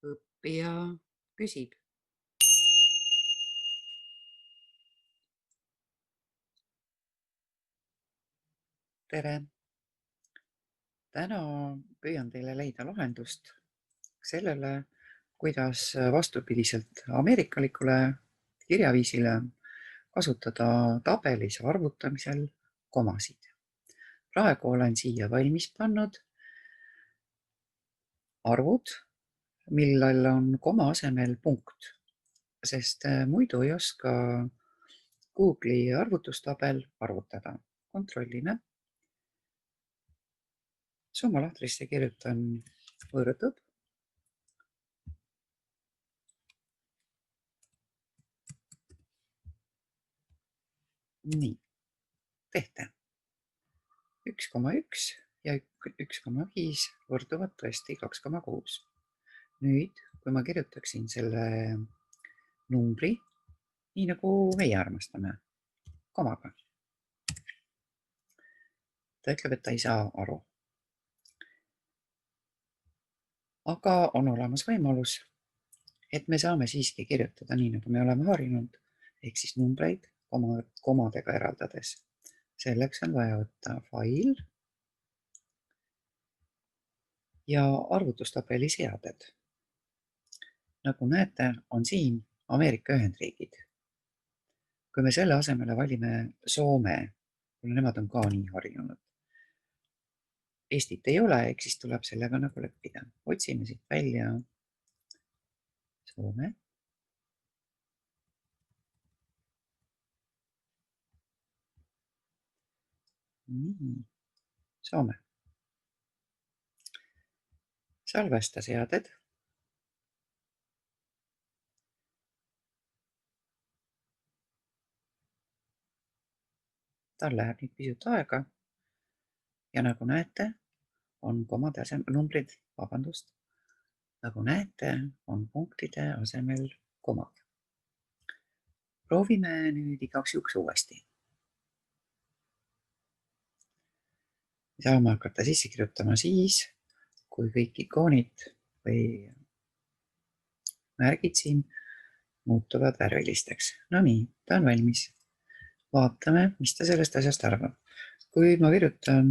Õppija küsib. Tere! Täna püüan teile leida lahendust sellele, kuidas vastupidiselt ameerikalikule kirjaviisile kasutada tabelis arvutamisel komasid. Praegu olen siia valmis pannud arvud, millel on koma asemel punkt, sest muidu ei oska Google'i arvutustabel arvutada. Kontrollime. Summalahtrisse kirjutan võrdub . Nii, tehte. 1,1 ja 1,5 võrduvad tõesti 2,6. Nüüd, kui ma kirjutaksin selle numbri, nii nagu meie armastame, komaga. Ta ütleb, et ta ei saa aru. Aga on olemas võimalus, et me saame siiski kirjutada nii, nagu me oleme harjunud, ehk siis numbreid komadega eraldades. Selleks on vaja võtta fail ja arvutustabeli seaded. Nagu näete, on siin Ameerika Ühendriigid. Kui me selle asemele valime Soome, kuna nemad on ka nii harjunud. Eestit ei ole, ehk siis tuleb sellega nagu leppida. Otsime siit välja Soome. Nii, Soome. Salvesta seaded. Tal läheb nüüd pisut aega. Ja nagu näete, on komade numbrid, nagu näete, on punktide asemel komad. Proovime nüüd igaks juhuks uuesti. Saame hakata sisse kirjutama siis, kui kõik ikoonid või märgid siin muutuvad värvilisteks. No nii, ta on valmis. Vaatame, mis ta sellest asjast arvab. Kui ma kirjutan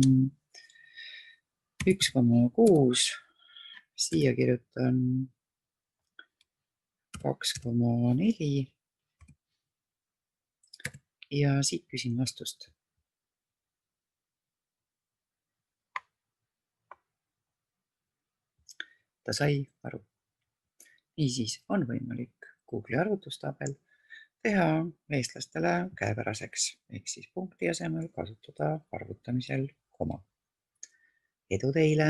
1,6, siia kirjutan 2,4 ja siit küsin vastust. Ta sai aru. Niisiis on võimalik Google'i arvutustabel teha eestlastele käepäraseks, ehk siis punkti asemel kasutada arvutamisel koma. Edu teile!